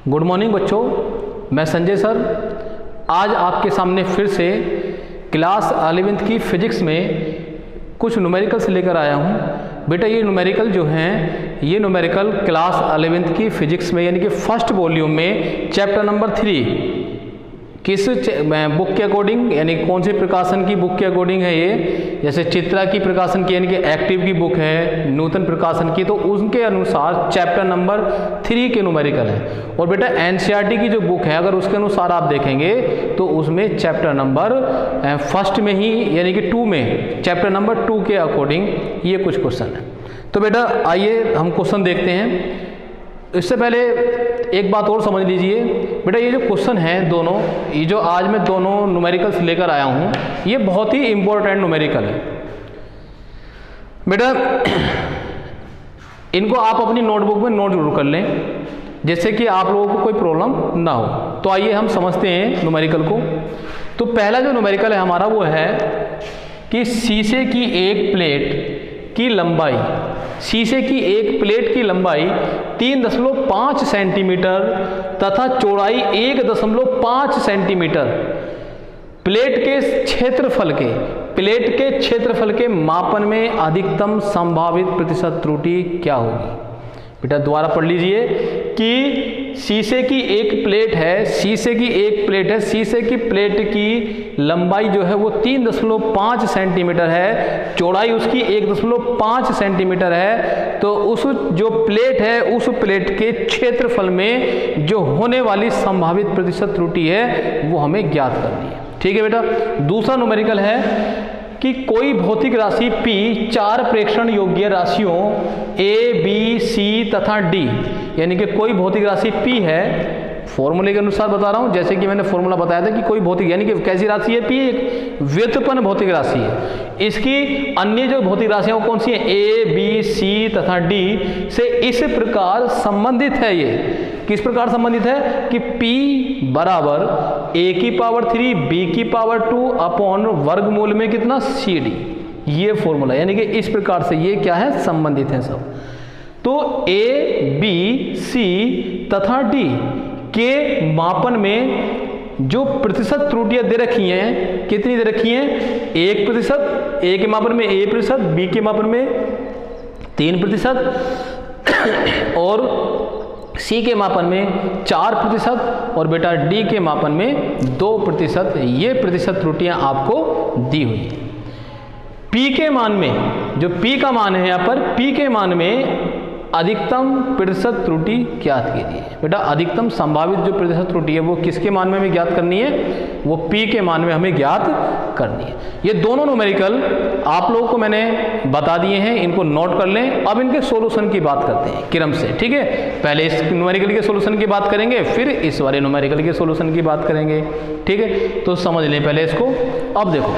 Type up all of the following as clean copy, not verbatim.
Good morning बच्चों, मैं Sanjay sir आज आपके सामने फिर से क्लास 11th की फिजिक्स में कुछ न्यूमेरिकल्स लेकर आया हूँ। बेटा ये न्यूमेरिकल जो हैं ये न्यूमेरिकल क्लास 11th की फिजिक्स में यानी कि फर्स्ट वॉल्यूम में चैप्टर नंबर 3 किस बुक के अकॉर्डिंग यानी कौन से प्रकाशन की बुक के अकॉर्डिंग है ये, जैसे चित्रा की प्रकाशन की यानी कि एक्टिव की बुक है, नूतन प्रकाशन की, तो उनके अनुसार चैप्टर नंबर 3 के न्यूमेरिकल है। और बेटा एनसीईआरटी की जो बुक है अगर उसके अनुसार आप देखेंगे तो उसमें चैप्टर नंबर फर्स्ट में ही यानी कि 2 में चैप्टर नंबर 2 के अकॉर्डिंग ये कुछ क्वेश्चन है। तो बेटा आइए हम क्वेश्चन देखते हैं। इससे पहले एक बात और समझ लीजिए बेटा, ये जो क्वेश्चन हैं दोनों, ये जो आज मैं दोनों न्यूमेरिकल्स लेकर आया हूँ ये बहुत ही इम्पोर्टेंट न्यूमेरिकल है बेटा। इनको आप अपनी नोटबुक में नोट जरूर कर लें जिससे कि आप लोगों को कोई प्रॉब्लम ना हो। तो आइए हम समझते हैं न्यूमेरिकल को। तो पहला जो न्यूमेरिकल है हमारा वो है कि शीशे की एक प्लेट की लंबाई, शीशे की एक प्लेट की लंबाई 3.5 सेंटीमीटर तथा चौड़ाई 1.5 सेंटीमीटर प्लेट के क्षेत्रफल के मापन में अधिकतम संभावित प्रतिशत त्रुटि क्या होगी। बेटा दोबारा पढ़ लीजिए कि शीशे की एक प्लेट है, शीशे की प्लेट की लंबाई जो है वो 3.5 सेंटीमीटर है, चौड़ाई उसकी 1.5 सेंटीमीटर है। तो उस जो प्लेट है उस प्लेट के क्षेत्रफल में जो होने वाली संभावित प्रतिशत त्रुटि है वो हमें ज्ञात करनी है। ठीक है बेटा। दूसरा न्यूमेरिकल है कि कोई भौतिक राशि P 4 प्रेक्षण योग्य राशियों A, B, C तथा D यानी कि कोई भौतिक राशि P है, फॉर्मूले के अनुसार बता रहा हूं, जैसे कि मैंने फॉर्मूला बताया था कि कोई भौतिक यानी कि कैसी राशि है P एक व्युत्पन्न भौतिक राशि है। इसकी अन्य जो भौतिक राशियां वो कौन सी है A, B, C तथा D से इस प्रकार संबंधित है। ये किस प्रकार संबंधित है कि P बराबर A की पावर 3 B की पावर 2 अपॉन वर्गमूल में कितना CD, ये फॉर्मूला यानी कि इस प्रकार से ये क्या है संबंधित है सब। तो A, B, C तथा D के मापन में जो प्रतिशत त्रुटियां दे रखी हैं, कितनी दे रखी हैं 1%, A के मापन में 1%, B के मापन में 3% और C के मापन में 4% और बेटा D के मापन में 2%, ये प्रतिशत त्रुटियां आपको दी हुई। P के मान में, जो P का मान है यहाँ पर, P के मान में अधिकतम प्रतिशत त्रुटि ज्ञात कीजिए। बेटा अधिकतम संभावित जो प्रतिशत त्रुटि है वो किसके मान में हमें ज्ञात करनी है, वो P के मान में हमें ज्ञात करनी है। ये दोनों न्यूमेरिकल आप लोगों को मैंने बता दिए हैं, इनको नोट कर लें। अब इनके सॉल्यूशन की बात करते हैं क्रम से। ठीक है, पहले इस न्यूमेरिकल के सॉल्यूशन की बात करेंगे, फिर इस वाले न्यूमेरिकल के सॉल्यूशन की बात करेंगे। ठीक है, तो समझ लें पहले इसको। अब देखो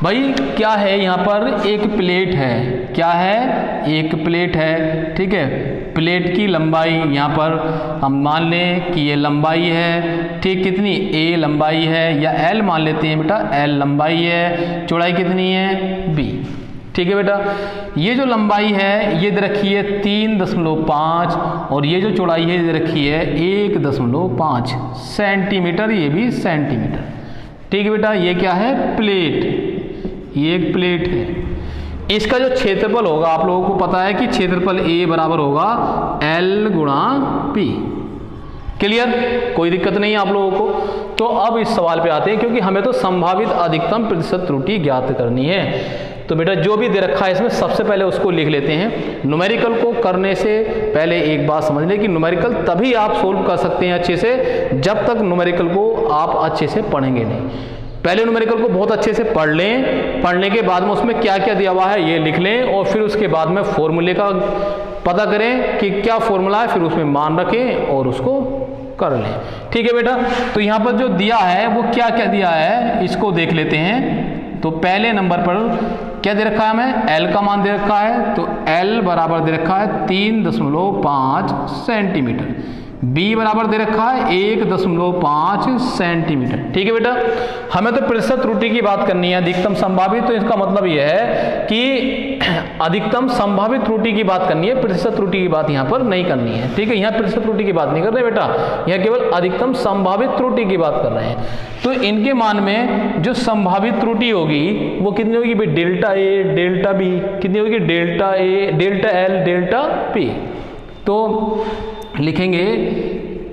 भाई क्या है, यहाँ पर एक प्लेट है, क्या है एक प्लेट है। ठीक है, प्लेट की लंबाई यहाँ पर हम मान लें कि ये लंबाई है, ठीक, कितनी A लंबाई है या L मान लेते हैं बेटा, L लंबाई है, चौड़ाई कितनी है B। ठीक है बेटा, ये जो लंबाई है ये दे रखी है 3.5 और ये जो चौड़ाई है ये दे रखी है 1.5 सेंटीमीटर, ये भी सेंटीमीटर। ठीक है बेटा, ये क्या है प्लेट, ये एक प्लेट है। इसका जो क्षेत्रफल होगा आप लोगों को पता है कि क्षेत्रफल A बराबर होगा L गुणा P। क्लियर, कोई दिक्कत नहीं है आप लोगों को। तो अब इस सवाल पे आते हैं, क्योंकि हमें तो संभावित अधिकतम प्रतिशत त्रुटि ज्ञात करनी है। तो बेटा जो भी दे रखा है इसमें सबसे पहले उसको लिख लेते हैं। न्यूमेरिकल को करने से पहले एक बात समझ लें कि न्यूमेरिकल तभी आप सोल्व कर सकते हैं अच्छे से जब तक न्यूमेरिकल को आप अच्छे से पढ़ेंगे नहीं। पहले न्यूमेरिकल को बहुत अच्छे से पढ़ लें, पढ़ने के बाद में उसमें क्या क्या दिया हुआ है ये लिख लें और फिर उसके बाद में फॉर्मूले का पता करें कि क्या फॉर्मूला है, फिर उसमें मान रखें और उसको कर लें। ठीक है बेटा, तो यहाँ पर जो दिया है वो क्या क्या दिया है इसको देख लेते हैं। तो पहले नंबर पर क्या दे रखा है हमें, L का मान दे रखा है। तो L बराबर दे रखा है 3.5 सेंटीमीटर। b बराबर दे रखा है 1.5 सेंटीमीटर। ठीक है बेटा, हमें तो प्रतिशत त्रुटि की बात करनी है अधिकतम संभावित, तो इसका मतलब यह है कि अधिकतम संभावित त्रुटि की बात करनी है, प्रतिशत त्रुटि की बात यहाँ पर नहीं करनी है। ठीक है, यहाँ प्रतिशत त्रुटि की बात नहीं कर रहे बेटा, यहाँ केवल अधिकतम संभावित त्रुटि की बात कर रहे हैं। तो इनके मान में जो संभावित त्रुटि होगी वो कितनी होगी भाई, डेल्टा ए डेल्टा बी, कितनी होगी, delta A delta L delta P. तो लिखेंगे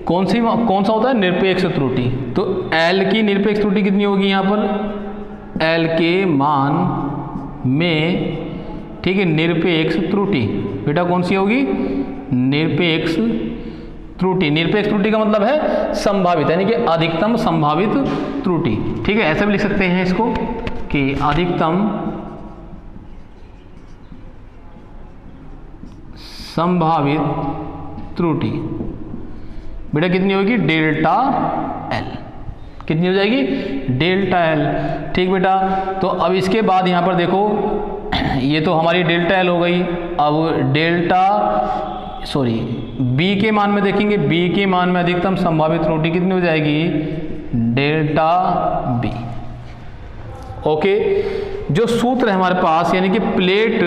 कौन सा होता है, निरपेक्ष त्रुटि। तो एल की निरपेक्ष त्रुटि कितनी होगी यहाँ पर, एल के मान में, ठीक है, निरपेक्ष त्रुटि बेटा कौन सी होगी, निरपेक्ष त्रुटि। निरपेक्ष त्रुटि का मतलब है संभावित, यानी कि अधिकतम संभावित त्रुटि। ठीक है, ऐसे भी लिख सकते हैं इसको कि अधिकतम संभावित त्रुटि बेटा कितनी होगी, डेल्टा एल, कितनी हो जाएगी, डेल्टा एल। ठीक बेटा, तो अब इसके बाद यहाँ पर देखो, ये तो हमारी डेल्टा एल हो गई। अब बी के मान में देखेंगे, बी के मान में अधिकतम संभावित त्रुटि कितनी हो जाएगी, डेल्टा बी। ओके, जो सूत्र है हमारे पास, यानी कि प्लेट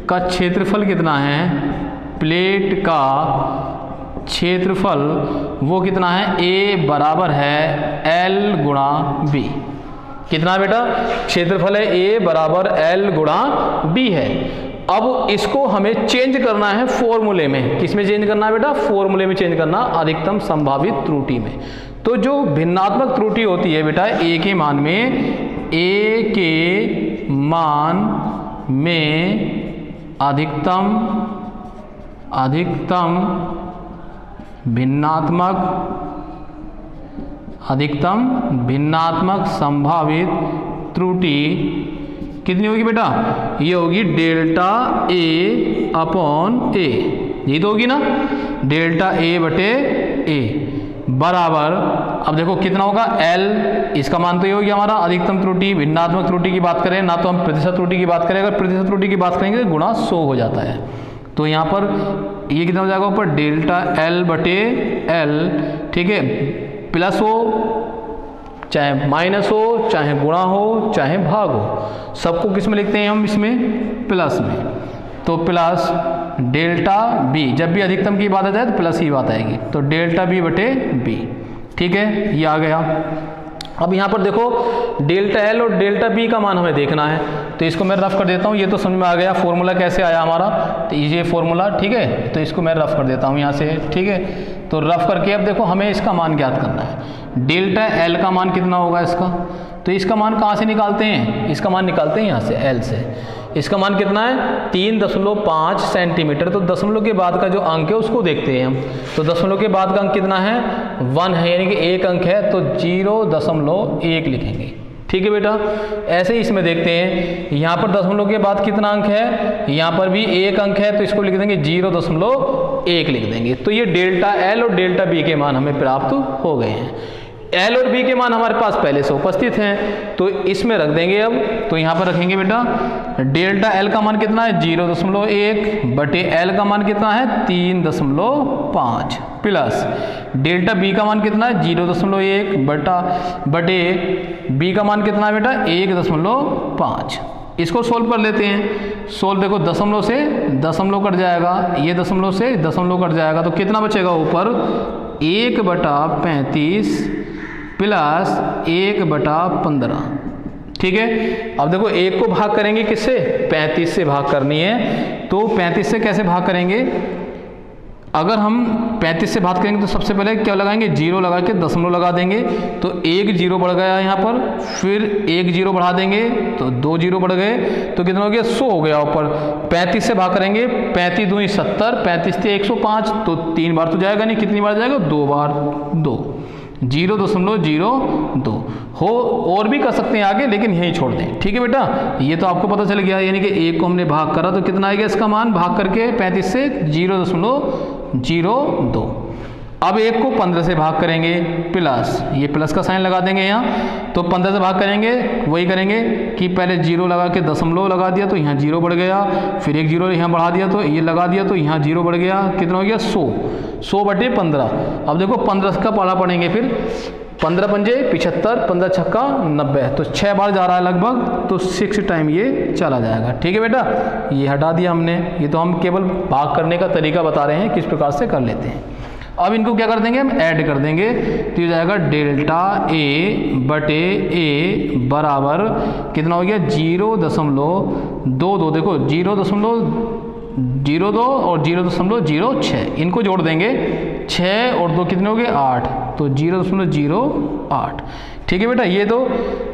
का क्षेत्रफल कितना है, प्लेट का क्षेत्रफल वो कितना है, A बराबर है L गुणा B। कितना बेटा, क्षेत्रफल है A बराबर L गुणा B है। अब इसको हमें चेंज करना है फॉर्मूले में, किसमें चेंज करना है बेटा, फॉर्मूले में चेंज करना, अधिकतम संभावित त्रुटि में। तो जो भिन्नात्मक त्रुटि होती है बेटा A के मान में, A के मान में अधिकतम भिन्नात्मक संभावित त्रुटि कितनी होगी बेटा, ये होगी डेल्टा ए अपॉन ए, यही तो होगी ना, डेल्टा ए बटे ए बराबर, अब देखो कितना होगा, एल, इसका मान तो ये होगी हमारा अधिकतम त्रुटि। भिन्नात्मक त्रुटि की बात करें ना, तो हम प्रतिशत त्रुटि की बात करें, अगर प्रतिशत त्रुटि की बात करेंगे तो गुणा 100 हो जाता है। तो यहाँ पर ये कितना हो जाएगा ऊपर, डेल्टा एल बटे एल, ठीक है, प्लस हो चाहे माइनस हो, चाहे गुणा हो चाहे भाग हो, सबको किस में लिखते हैं हम, इसमें प्लस में। तो प्लस डेल्टा बी, जब भी अधिकतम की बात आ जाए तो प्लस ही बात आएगी, तो डेल्टा बी बटे बी। ठीक है, ये आ गया। अब यहाँ पर देखो डेल्टा एल और डेल्टा बी का मान हमें देखना है, तो इसको मैं रफ कर देता हूँ। ये तो समझ में आ गया फॉर्मूला कैसे आया हमारा, तो ये फॉर्मूला, ठीक है, तो इसको मैं रफ कर देता हूँ यहाँ से। ठीक है, तो रफ करके अब देखो हमें इसका मान ज्ञात करना है। डेल्टा एल का मान कितना होगा इसका, तो इसका मान कहाँ से निकालते हैं, इसका मान निकालते हैं यहाँ से, एल से। इसका मान कितना है, 3.5 सेंटीमीटर। तो दशमलव के बाद का जो अंक है उसको देखते हैं हम। तो दशमलव के बाद का अंक कितना है, 1 है, यानी कि एक अंक है, तो 0.1 लिखेंगे। ठीक है बेटा, ऐसे ही इसमें देखते हैं, यहाँ पर दशमलव के बाद कितना अंक है, यहाँ पर भी एक अंक है, तो इसको लिख देंगे 0.1 लिख देंगे। तो ये डेल्टा एल और डेल्टा बी के मान हमें प्राप्त हो गए हैं। एल और बी के मान हमारे पास पहले से उपस्थित हैं, तो इसमें रख देंगे अब। तो यहाँ पर रखेंगे बेटा, डेल्टा एल का मान कितना है, 0.1 बटे एल का मान कितना है, 3.5 प्लस डेल्टा बी का मान कितना है, 0.1 बटे बी का मान कितना है बेटा, 1.5। इसको सोल्व कर लेते हैं। सोल्व देखो, दशमलव से दशमलव कट जाएगा, ये दशमलव से दशमलव कट जाएगा, तो कितना बचेगा ऊपर, 1/35 प्लस 1/15। ठीक है, अब देखो 1 को भाग करेंगे किससे, 35 से भाग करनी है। तो 35 से कैसे भाग करेंगे, अगर हम 35 से भाग करेंगे तो सबसे पहले क्या लगाएंगे, 0 लगा के दशमलव लगा देंगे, तो 1 0 बढ़ गया यहाँ पर, फिर 1 0 बढ़ा देंगे तो 2 0 बढ़ गए, तो कितना हो गया, 100 हो गया ऊपर। 35 से भाग करेंगे, 35 दूनी 70, 35 से 105, तो 3 बार तो जाएगा नहीं, कितनी बार जाएगा, 2 बार, 2, 0.02 हो। और भी कर सकते हैं आगे, लेकिन यही छोड़ दें। ठीक है बेटा, ये तो आपको पता चल गया, यानी कि 1 को हमने भाग करा तो कितना आएगा इसका मान, भाग करके 35 से 0.02। अब 1 को 15 से भाग करेंगे प्लस, ये प्लस का साइन लगा देंगे यहाँ, तो 15 से भाग करेंगे वही करेंगे कि पहले 0 लगा के दशमलव लगा दिया तो यहाँ 0 बढ़ गया, फिर एक 0 यहाँ बढ़ा दिया तो ये लगा दिया तो यहाँ 0 बढ़ गया, कितना हो गया 100/15। अब देखो 15 का पाला पढ़ेंगे, फिर 15 पंजे 75, 15 छक्का 90, तो 6 बार जा रहा है लगभग, तो 6 टाइम ये चला जाएगा। ठीक है बेटा, ये हटा दिया हमने, ये तो हम केवल भाग करने का तरीका बता रहे हैं किस प्रकार से कर लेते हैं। अब इनको क्या कर देंगे, हम ऐड कर देंगे, तो ये जाएगा डेल्टा A/A बराबर कितना हो गया 0.22, देखो 0.02 और 0.06, इनको जोड़ देंगे, 6 और 2 कितने हो गए 8, तो 0.08। ठीक है बेटा, ये तो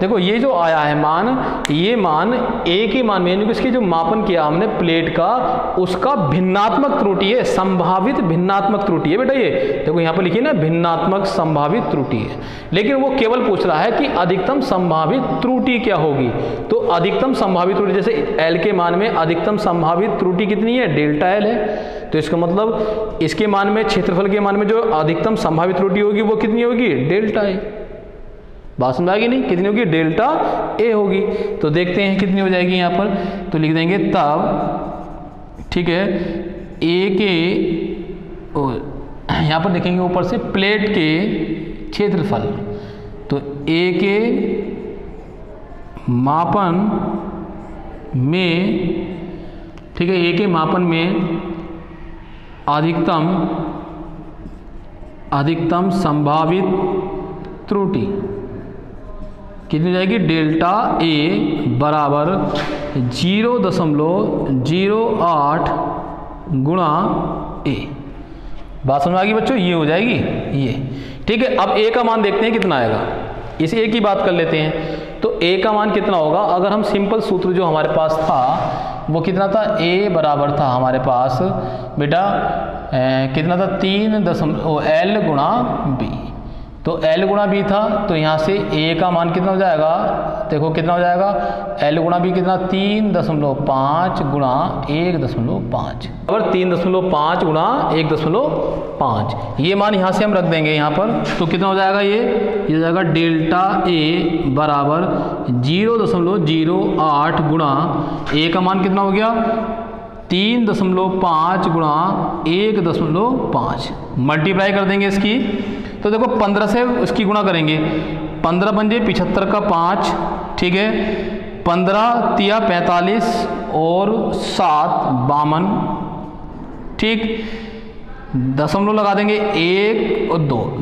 देखो ये जो आया है मान, ये मान ए के मान में, यानी कि इसकी जो मापन किया हमने प्लेट का, उसका भिन्नात्मक त्रुटि है, संभावित भिन्नात्मक त्रुटि है बेटा। ये देखो यहाँ पर लिखिए ना, भिन्नात्मक संभावित त्रुटि है, लेकिन वो केवल पूछ रहा है कि अधिकतम संभावित त्रुटि क्या होगी। तो अधिकतम संभावित त्रुटि, जैसे एल के मान में अधिकतम संभावित त्रुटि कितनी है, डेल्टा एल है, तो इसका मतलब इसके मान में, क्षेत्रफल के मान में जो अधिकतम संभावित त्रुटि होगी वो कितनी होगी, डेल्टा ए। बात समझ आ गई नहीं, कितनी होगी, डेल्टा ए होगी। तो देखते हैं कितनी हो जाएगी यहाँ पर, तो लिख देंगे तब, ठीक है, ए के, यहाँ पर देखेंगे ऊपर से प्लेट के क्षेत्रफल, तो ए के मापन में, ठीक है, ए के मापन में अधिकतम संभावित त्रुटि कितनी हो जाएगी, डेल्टा ए बराबर 0.08 गुणा ए। बात समझ आ गई बच्चों, ये हो जाएगी ये। ठीक है, अब ए का मान देखते हैं कितना आएगा, इस ए की बात कर लेते हैं। तो ए का मान कितना होगा, अगर हम सिंपल सूत्र जो हमारे पास था वो कितना था, ए बराबर था हमारे पास बेटा कितना था, 3 L गुणा बी, तो L गुणा बी था, तो यहाँ से A का मान कितना हो जाएगा, देखो कितना हो जाएगा, L गुणा बी कितना, 3.5 गुणा 1.5, और 3.5 गुणा 1.5, ये मान यहाँ से हम रख देंगे यहाँ पर, तो कितना हो जाएगा, ये हो जाएगा डेल्टा A बराबर 0.08 गुणा A का मान कितना हो गया, 3.5 गुणा 1.5, मल्टीप्लाई कर देंगे इसकी, तो देखो 15 से उसकी गुणा करेंगे, 15 पंजे 75 का 5, ठीक है, 15 तिया 45 और 7 52, ठीक, दशमलव लगा देंगे 1 और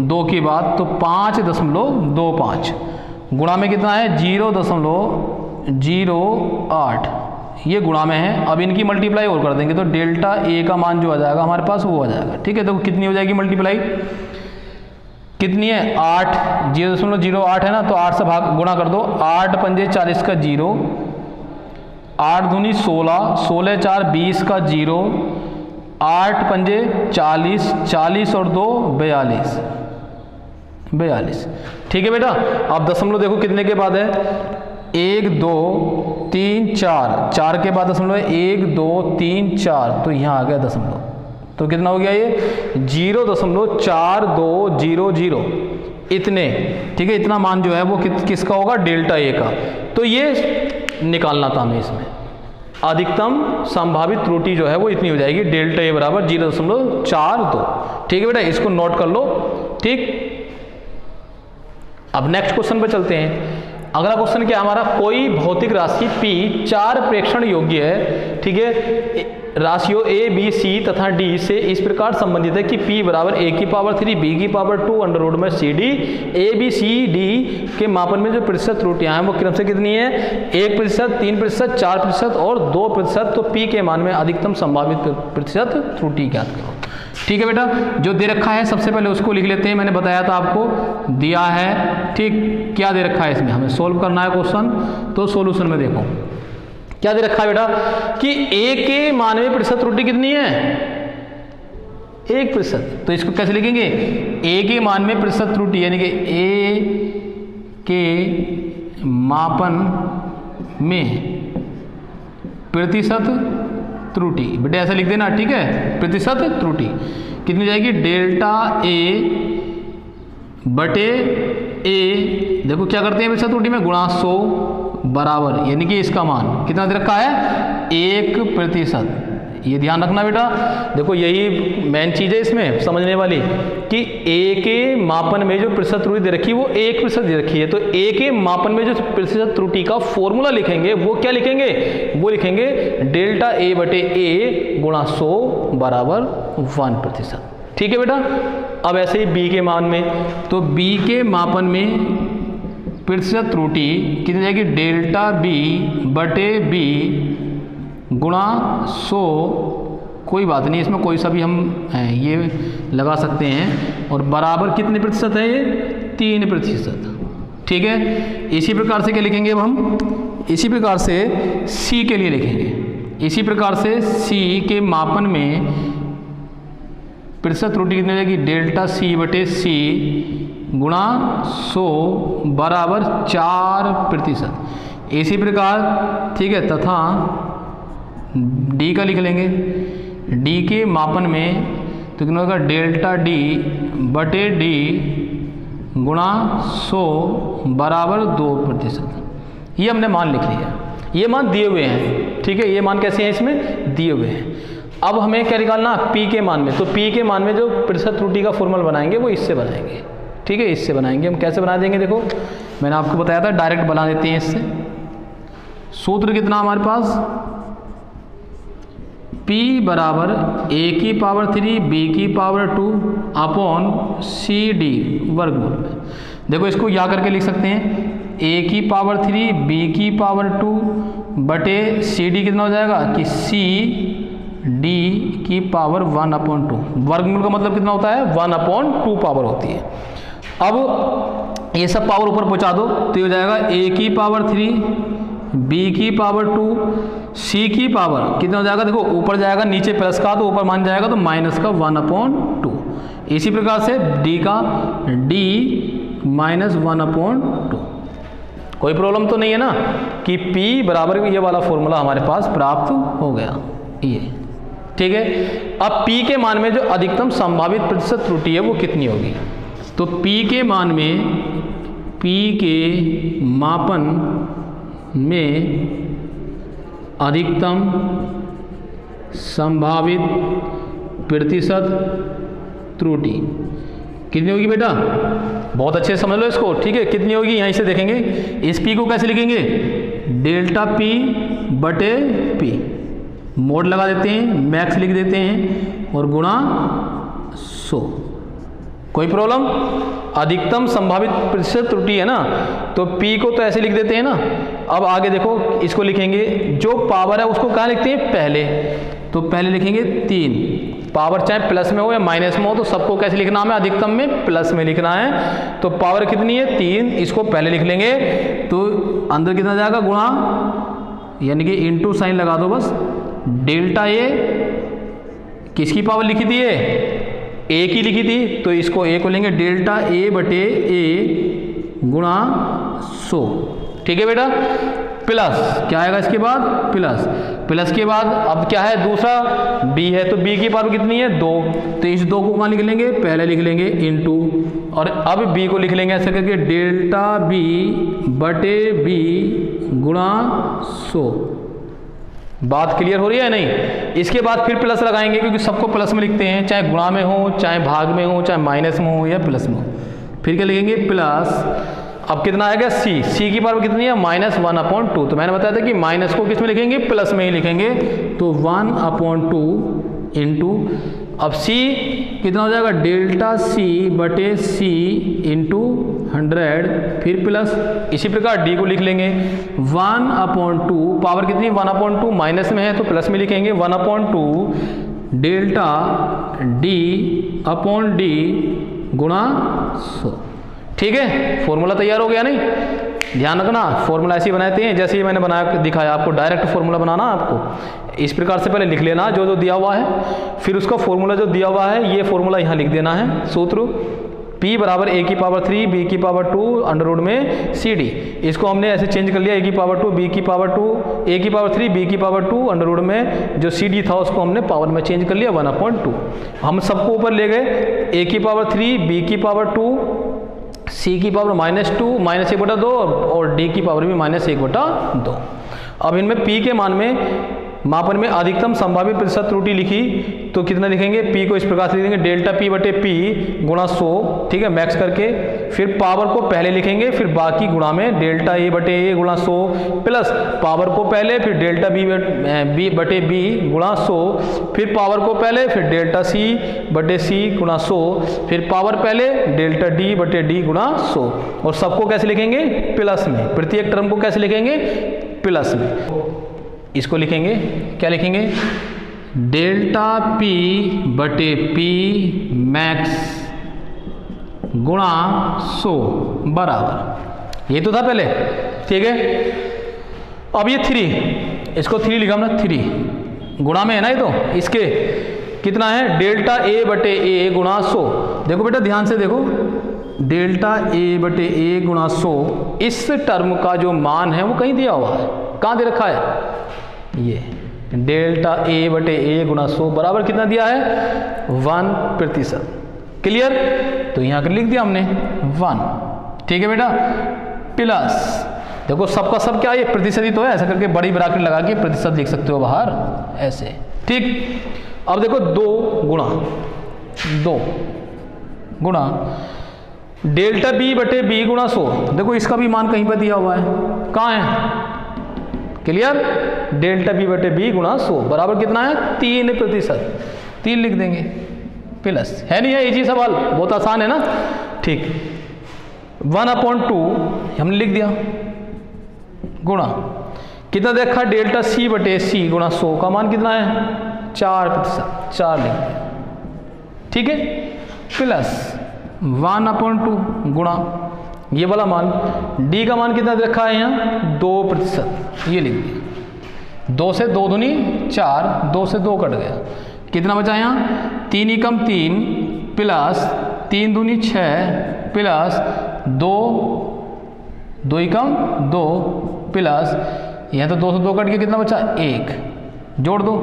2 की बात, तो 5.25 गुणा में कितना है 0.08, ये गुणा में है। अब इनकी मल्टीप्लाई और कर देंगे, तो डेल्टा ए का मान जो आ जाएगा हमारे पास वो आ जाएगा। ठीक है, तो कितनी हो जाएगी मल्टीप्लाई, कितनी है 8, 0.08 है ना, तो 8 से भाग गुणा कर दो, 8 पंजे 40 का 0, 8 दूनी 16, 16 4 20 का 0, 8 पंजे 40, 40 और 2 42। ठीक है बेटा, अब दशमलव देखो कितने के बाद है, 1 2 3 4 के बाद दशमलव है 1 2 3 4, तो यहाँ आ गया दशमलव, तो कितना हो गया ये 0.4200 इतने। ठीक है, इतना मान जो है वो किसका होगा, डेल्टा ए का। तो ये निकालना था हमें, इसमें अधिकतम संभावित त्रुटि जो है वो इतनी हो जाएगी, डेल्टा ए बराबर 0.42। ठीक है बेटा, इसको नोट कर लो। ठीक, अब नेक्स्ट क्वेश्चन पे चलते हैं। अगला क्वेश्चन क्या हमारा, कोई भौतिक राशि P 4 प्रेक्षण योग्य है, ठीक है, राशियों A B C तथा D से इस प्रकार संबंधित है कि P बराबर A की पावर 3 B की पावर 2 अंडर रूट में CD, A B C D के मापन में जो प्रतिशत त्रुटियां हैं वो क्रम से कितनी है, 1%, 3%, 4% और 2%। तो P के मान में अधिकतम संभावित प्रतिशत त्रुटि ज्ञात करो। ठीक है बेटा, जो दे रखा है सबसे पहले उसको लिख लेते हैं। मैंने बताया था आपको, दिया है, ठीक, क्या दे रखा है, इसमें हमें सोल्व करना है क्वेश्चन। तो सॉल्यूशन में देखो क्या दे रखा है बेटा, कि A के मान में प्रतिशत त्रुटि कितनी है, 1%। तो इसको कैसे लिखेंगे, A के मान में प्रतिशत त्रुटि, यानी कि A के मापन में प्रतिशत त्रुटि, बेटा ऐसा लिख देना, ठीक है, प्रतिशत त्रुटि कितनी हो जाएगी, डेल्टा ए बटे ए, देखो क्या करते हैं प्रतिशत त्रुटि में, गुणा 100 बराबर, यानी कि इसका मान कितना दे रखा है, 1%। ये ध्यान रखना बेटा, देखो यही मेन चीज़ है इसमें समझने वाली, कि ए के मापन में जो प्रतिशत त्रुटि दे रखी है वो 1% दे रखी है, तो ए के मापन में जो प्रतिशत त्रुटि का फॉर्मूला लिखेंगे वो क्या लिखेंगे, वो लिखेंगे डेल्टा ए बटे ए गुणा 100 बराबर 1%। ठीक है बेटा। अब ऐसे ही बी के मान में, तो बी के मापन में प्रतिशत त्रुटि कितनी जाएगी, डेल्टा बी बटे बी गुणा 100, कोई बात नहीं इसमें कोई सा भी हम ये लगा सकते हैं, और बराबर कितने प्रतिशत है ये, 3%। ठीक है। इसी प्रकार से क्या लिखेंगे अब हम, इसी प्रकार से सी के लिए लिखेंगे। इसी प्रकार से सी के मापन में प्रतिशत त्रुटि कितनी हो जाएगी, डेल्टा सी बटे सी गुणा 100 बराबर 4%। इसी प्रकार ठीक है, तथा डी का लिख लेंगे। डी के मापन में तो कितना होगा, डेल्टा डी बटे डी गुणा 100 बराबर 2%। ये हमने मान लिख लिया, ये मान दिए हुए हैं। ठीक है, ये मान कैसे हैं, इसमें दिए हुए हैं। अब हमें क्या निकालना, पी के मान में, तो पी के मान में जो प्रतिशत त्रुटि का फॉर्मूला बनाएंगे वो इससे बनाएंगे। ठीक है, इससे बनाएंगे। हम कैसे बना देंगे, देखो मैंने आपको बताया था डायरेक्ट बना देते हैं इससे। सूत्र कितना हमारे पास, P बराबर a की पावर 3 b की पावर 2 अपॉन सी डी वर्गमूल में। देखो इसको या करके लिख सकते हैं, a की पावर 3 b की पावर 2 बटे सी डी कितना हो जाएगा कि सी डी की पावर 1/2। वर्गमूल का मतलब कितना होता है, 1/2 पावर होती है। अब ये सब पावर ऊपर पहुंचा दो तो ये हो जाएगा a की पावर 3 b की पावर 2 c की पावर कितना हो जाएगा, देखो ऊपर जाएगा नीचे प्लस का, तो ऊपर मान जाएगा तो माइनस का 1/2। इसी प्रकार से d का d माइनस 1/2। कोई प्रॉब्लम तो नहीं है ना, कि p बराबर ये वाला फॉर्मूला हमारे पास प्राप्त हो गया ये। ठीक है। अब p के मान में जो अधिकतम संभावित प्रतिशत त्रुटि है वो कितनी होगी, तो p के मान में, p के मापन में अधिकतम संभावित प्रतिशत त्रुटि कितनी होगी बेटा, बहुत अच्छे से समझ लो इसको। ठीक है, कितनी होगी यहीं से देखेंगे। इस p को कैसे लिखेंगे, डेल्टा p बटे p, मोड लगा देते हैं, मैक्स लिख देते हैं और गुणा 100। कोई प्रॉब्लम, अधिकतम संभावित प्रतिशत त्रुटि है ना, तो p को तो ऐसे लिख देते हैं ना। अब आगे देखो इसको लिखेंगे, जो पावर है उसको कहाँ लिखते हैं, पहले, तो पहले लिखेंगे 3। पावर चाहे प्लस में हो या माइनस में हो तो सबको कैसे लिखना है, अधिकतम में प्लस में लिखना है। तो पावर कितनी है 3, इसको पहले लिख लेंगे, तो अंदर कितना जाएगा गुणा, यानी कि इंटू साइन लगा दो बस। डेल्टा ए किसकी पावर लिखी थी, ए की लिखी थी, तो इसको ए को लेंगे डेल्टा ए बटे ए गुणा 100। ठीक है बेटा। प्लस क्या आएगा इसके बाद, प्लस के बाद अब क्या है दूसरा b है, तो b की पावर कितनी है 2, तो इस 2 को कहाँ लिख लेंगे, पहले लिख लेंगे इंटू, और अब b को लिख लेंगे ऐसे करके डेल्टा b बटे b गुणा 100। बात क्लियर हो रही है नहीं। इसके बाद फिर प्लस लगाएंगे, क्योंकि सबको प्लस में लिखते हैं, चाहे गुणा में हो, चाहे भाग में हो, चाहे माइनस में हो या प्लस में हो। फिर क्या लिखेंगे प्लस, अब कितना आएगा c की पावर कितनी है -1/2। तो मैंने बताया था कि माइनस को किस में लिखेंगे, प्लस में ही लिखेंगे, तो 1/2 इंटू, अब c कितना हो जाएगा डेल्टा c बटे c इंटू 100, फिर प्लस। इसी प्रकार d को लिख लेंगे 1/2, पावर कितनी 1/2, माइनस में है तो प्लस में लिखेंगे 1/2 डेल्टा d अपॉन d गुणा 100। ठीक है, फॉर्मूला तैयार हो गया नहीं। ध्यान रखना, फॉर्मूला ऐसे ही बनाते हैं जैसे ही मैंने बनाया दिखाया आपको, डायरेक्ट फॉर्मूला बनाना आपको इस प्रकार से पहले लिख लेना जो दिया हुआ है, फिर उसका फॉर्मूला जो दिया हुआ है ये फॉर्मूला यहाँ लिख देना है, सूत्र p बराबर a की पावर 3 b की पावर 2 अंडर रूट में cd। इसको हमने ऐसे चेंज कर लिया, a की पावर 2 b की पावर 2 a की पावर 3 b की पावर 2 अंडर रूट में जो cd था उसको हमने पावर में चेंज कर लिया 1/2। हम सबको ऊपर ले गए, a की पावर 3 b की पावर 2 c की पावर -2 -1/2 और d की पावर भी -1/2। अब इनमें p के मान में मापन में अधिकतम संभावित प्रतिशत त्रुटि लिखी तो कितना लिखेंगे, p को इस प्रकार से लिखेंगे डेल्टा p बटे p गुणा 100, ठीक है, मैक्स करके। फिर पावर को पहले लिखेंगे, फिर बाकी गुणा में डेल्टा a बटे a गुणा 100 प्लस पावर को पहले, फिर डेल्टा b बटे b गुणा 100, फिर पावर को पहले, फिर डेल्टा c बटे c गुणा 100, फिर पावर पहले डेल्टा d बटे d गुणा 100। और सबको कैसे लिखेंगे, प्लस में। प्रत्येक टर्म को कैसे लिखेंगे, प्लस में। इसको लिखेंगे, क्या लिखेंगे, डेल्टा p बटे p मैक्स गुणा 100 बराबर, ये तो था पहले, ठीक है। अब ये 3, इसको 3 लिखा हमने, 3 गुणा में है ना, ये तो इसके कितना है, डेल्टा a बटे a गुणा 100। देखो बेटा ध्यान से देखो, डेल्टा a बटे a गुणा 100, इस टर्म का जो मान है वो कहीं दिया हुआ है, कहाँ दे रखा है, ये डेल्टा a बटे a गुणा 100 बराबर कितना दिया है, 1%। क्लियर, तो यहाँ कर लिख दिया हमने 1, ठीक है बेटा। प्लस देखो सबका सब क्या, ये प्रतिशत ही तो है, ऐसा करके बड़ी ब्रैकेट लगा के प्रतिशत लिख सकते हो बाहर ऐसे, ठीक। अब देखो 2 गुणा डेल्टा b बटे b गुणा 100, देखो इसका भी मान कहीं पर दिया हुआ है, कहाँ है, क्लियर, डेल्टा b बटे b गुणा 100 बराबर कितना है, 3%। 3 लिख देंगे, प्लस है नहीं है, इजी सवाल, बहुत आसान है ना, ठीक। 1/2 हमने लिख दिया, गुणा कितना देखा, डेल्टा c बटे c गुणा 100 का मान कितना है, 4%, 4 लिख दिया, ठीक है। प्लस 1/2 गुणा ये वाला मान, d का मान कितना रखा है यहाँ, 2%, ये लिख दिया। 2 से 2 दूनी 4, 2 से 2 कट गया, कितना बचा यहाँ, 3 ही कम 3 प्लस 3 दूनी 6 प्लस 2 ही कम 2 प्लस यहाँ तो 2 से 2 कट के कितना बचा, 1 जोड़ दो,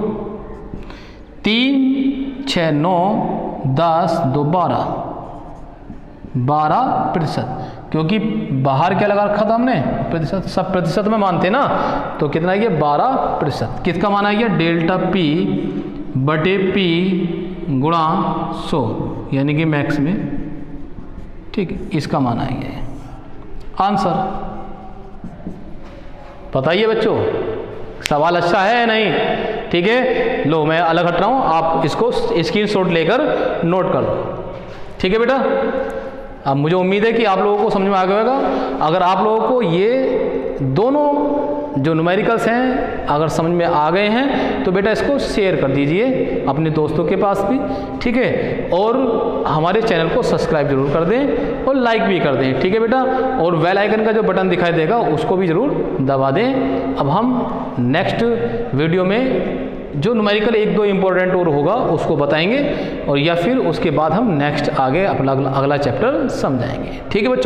3 6 9 10 2 12%, क्योंकि बाहर क्या लगा रखा था हमने, प्रतिशत, सब प्रतिशत में मानते ना, तो कितना है ये 12%। किसका मान है ये, डेल्टा p बटे p गुणा 100 यानी कि मैक्स में, ठीक, इसका मान आएगा आंसर। बताइए बच्चों, सवाल अच्छा है या नहीं, ठीक है। लो मैं अलग हट रहा हूँ, आप इसको स्क्रीनशॉट लेकर नोट कर लो, ठीक है बेटा। अब मुझे उम्मीद है कि आप लोगों को समझ में आ गया होगा। अगर आप लोगों को ये दोनों जो न्यूमेरिकल्स हैं अगर समझ में आ गए हैं तो बेटा इसको शेयर कर दीजिए अपने दोस्तों के पास भी, ठीक है। और हमारे चैनल को सब्सक्राइब जरूर कर दें और लाइक भी कर दें, ठीक है बेटा। और बेल आइकन का जो बटन दिखाई देगा उसको भी ज़रूर दबा दें। अब हम नेक्स्ट वीडियो में जो न्यूमेरिकल 1-2 इम्पोर्टेंट और होगा उसको बताएंगे, और या फिर उसके बाद हम नेक्स्ट आगे अपना अगला चैप्टर समझाएंगे, ठीक है बच्चों।